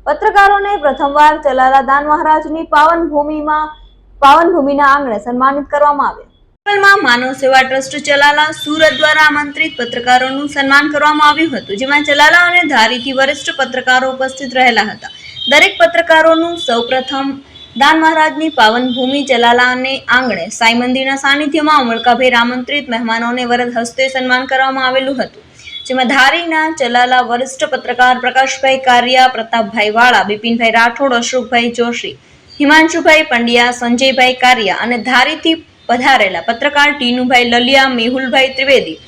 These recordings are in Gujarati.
પત્રકારોને પ્રથમવાર ચલાલા દાન મહારાજની પાવન ભૂમિના આંગણે સન્માનિત કરવામાં આવ્યા। માનવ સેવા ટ્રસ્ટ ચલાલા સુરત દ્વારા આમંત્રિત પત્રકારોનું સન્માન કરવામાં આવ્યું હતું, જેમાં ચલાલા અને ધારીથી વરિષ્ઠ પત્રકારો ઉપસ્થિત રહેલા હતા। દરેક પત્રકારોનું સૌપ્રથમ દાન મહારાજની પાવન ભૂમિ ચલાલાને આંગણે સાઈ મંદિરના સાનિધ્યમાં ઉમળકાભેર આમંત્રિત મહેમાનોને વરદ હસ્તે સન્માન કરવામાં આવેલું હતું, જેમાં ધારીના ચલાલા વરિષ્ઠ પત્રકાર પ્રકાશભાઈ કારિયા, પ્રતાપભાઈ વાળા, બિપિનભાઈ રાઠોડ, અશોકભાઈ જોશી, હિમાંશુભાઈ પંડ્યા, સંજયભાઈ કારિયા અને ધારીથી પધારેલા પત્રકાર ટીનુભાઈ લલિયા, મેહુલભાઈ ત્રિવેદી,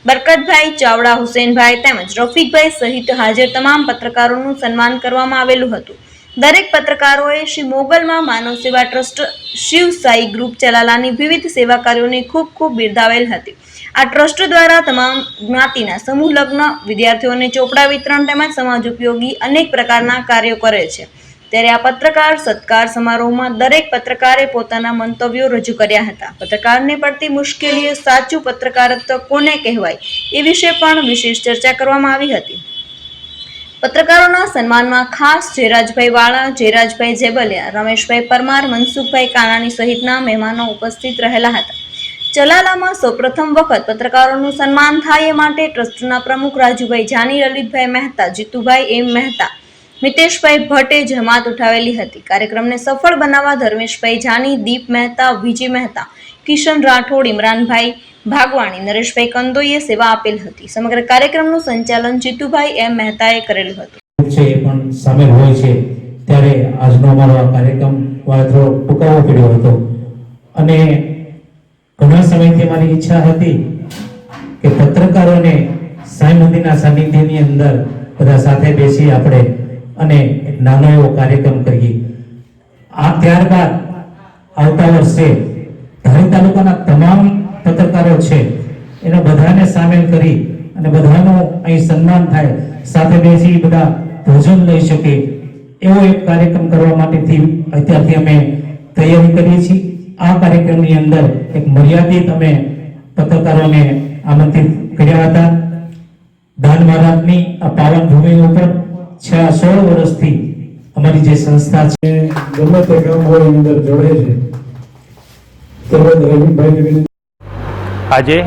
બરકતભાઈ ચાવડા, હુસેનભાઈ તેમજ રફીકભાઈ સહિત હાજર તમામ પત્રકારોનું સન્માન કરવામાં આવેલું હતું। દરેક પત્રકારોએ શ્રી મોગલમાં માનવ સેવા ટ્રસ્ટ શિવ સાઈ ગ્રુપ ચલાલાની વિવિધ સેવા કાર્યોને ખૂબ બિરદાવેલ હતી। આ ટ્રસ્ટ દ્વારા તમામ જ્ઞાતિના સમૂહ લગ્ન, વિદ્યાર્થીઓને ચોપડા વિતરણ તેમજ સમાજ ઉપયોગી અનેક પ્રકારના કાર્યો કરે છે। ત્યારે આ પત્રકાર સત્કાર સમારોહમાં દરેક પત્રકારે પોતાના મંતવ્યો રજૂ કર્યા હતા। પત્રકારને પડતી મુશ્કેલીઓ, સાચું પત્રકારત્વ કોને કહેવાય એ વિશે પણ વિશેષ ચર્ચા કરવામાં આવી હતી। પત્રકારોના સન્માનમાં ખાસ જયરાજભાઈ વાળા, જયરાજભાઈ જેબલિયા, રમેશભાઈ પરમાર, મનસુખભાઈ કાનાણી સહિતના મહેમાનો ઉપસ્થિત રહેલા હતા। ચલાલામાં સૌપ્રથમ વખત પત્રકારોનું સન્માન થાય એ માટે ટ્રસ્ટના પ્રમુખ રાજુભાઈ જાની, લલિતભાઈ મહેતા, જીતુભાઈ એમ મહેતા, મિતેશભાઈ ભટ્ટે જમાત ઉઠાવેલી હતી। કાર્યક્રમને સફળ બનાવવા ધર્મેશભાઈ જાની, દીપ મહેતા, વિજય મહેતા, કિશન રાઠોડ, ઇમરાનભાઈ ભાગવાણી, નરેશભાઈ કંદોઈએ સેવા આપેલ હતી। સમગ્ર કાર્યક્રમનું સંચાલન જીતુભાઈ એમ મહેતાએ કરેલું હતું। છે એ પણ સામેલ હોય છે ત્યારે આજનો અમારો આ કાર્યક્રમ થોડો ટૂંકાવો પડ્યો હતો અને ઘણા સમયથી મારી ઈચ્છા હતી કે પત્રકારોને સાઈ મંદિરના સાનિધ્યની અંદર બધા સાથે બેસી આપણે અને એક નાનો એવો કાર્યક્રમ કરીએ। આ ત્યારબાદ આવતા વર્ષે ધારી તાલુકાના તમામ પત્રકારો છે એને બધાને સામેલ કરી અને બધાનું અહીં સન્માન થાય, સાથે બેસી બધા ભોજન લઈ શકે એવો એક કાર્યક્રમ કરવા માટેથી અત્યારથી અમે તૈયારી કરીએ છીએ। આ કાર્યક્રમની અંદર એક મર્યાદિત અમે પત્રકારોને આમંત્રિત કર્યા હતા। દાન મહારાજની આ પાવન ભૂમિ ઉપર 16 વર્ષથી અમારી જે સંસ્થા છે ગમે તે કામ હોય એની અંદર જોડે છે। તેમજ રવિભાઈ આજે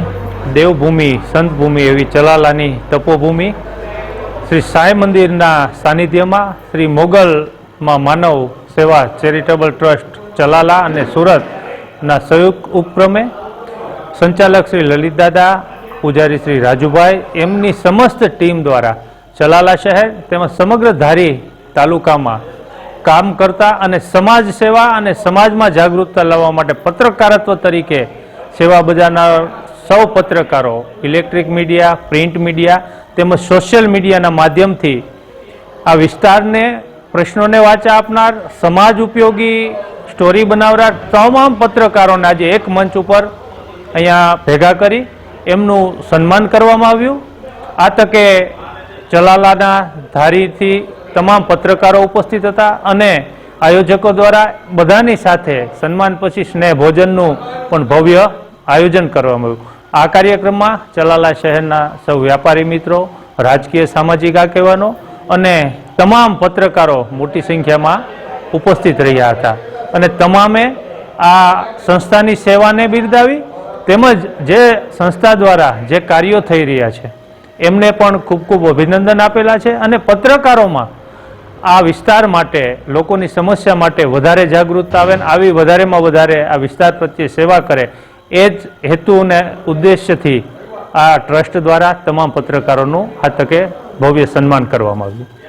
દેવભૂમિ, સંતભૂમિ એવી ચલાલાની તપોભૂમિ શ્રી સાઈ મંદિરના સાનિધ્યમાં શ્રી મોગલમાં માનવ સેવા ચેરિટેબલ ટ્રસ્ટ ચલાલા અને સુરતના સંયુક્ત ઉપક્રમે સંચાલક શ્રી લલિતદાદા, પૂજારી શ્રી રાજુભાઈ એમની સમસ્ત ટીમ દ્વારા ચલાલા શહેર તેમજ સમગ્ર ધારી તાલુકામાં કામ કરતા અને સમાજ સેવા અને સમાજમાં જાગૃતતા લાવવા માટે પત્રકારત્વ તરીકે સેવા બજાવનાર સૌ પત્રકારો, ઇલેક્ટ્રિક મીડિયા, પ્રિન્ટ મીડિયા તેમજ સોશિયલ મીડિયાના માધ્યમથી આ વિસ્તારને પ્રશ્નોને વાચા આપનાર, સમાજ ઉપયોગી સ્ટોરી બનાવનાર તમામ પત્રકારોને આજે એક મંચ ઉપર અહીંયા ભેગા કરી એમનું સન્માન કરવામાં આવ્યું। આ તકે ચલાલાના ધારીથી તમામ પત્રકારો ઉપસ્થિત હતા અને આયોજકો દ્વારા બધાની સાથે સન્માન પછી સ્નેહ ભોજનનું પણ ભવ્ય આયોજન કરવામાં આવ્યું। આ કાર્યક્રમમાં ચલાલા શહેરના સૌ વ્યાપારી મિત્રો, રાજકીય સામાજિક આગેવાનો અને તમામ પત્રકારો મોટી સંખ્યામાં ઉપસ્થિત રહ્યા હતા અને તમામે આ સંસ્થાની સેવાને બિરદાવી તેમજ જે સંસ્થા દ્વારા જે કાર્યો થઈ રહ્યા છે એમને પણ ખૂબ અભિનંદન આપેલા છે અને પત્રકારોમાં આ વિસ્તાર માટે, લોકોની સમસ્યા માટે વધારે જાગૃતતા આવે ને આવી વધારેમાં વધારે આ વિસ્તાર પ્રત્યે સેવા કરે એ જ હેતુ અને ઉદ્દેશ્યથી આ ટ્રસ્ટ દ્વારા તમામ પત્રકારોનું આ તકે ભવ્ય સન્માન કરવામાં આવ્યું।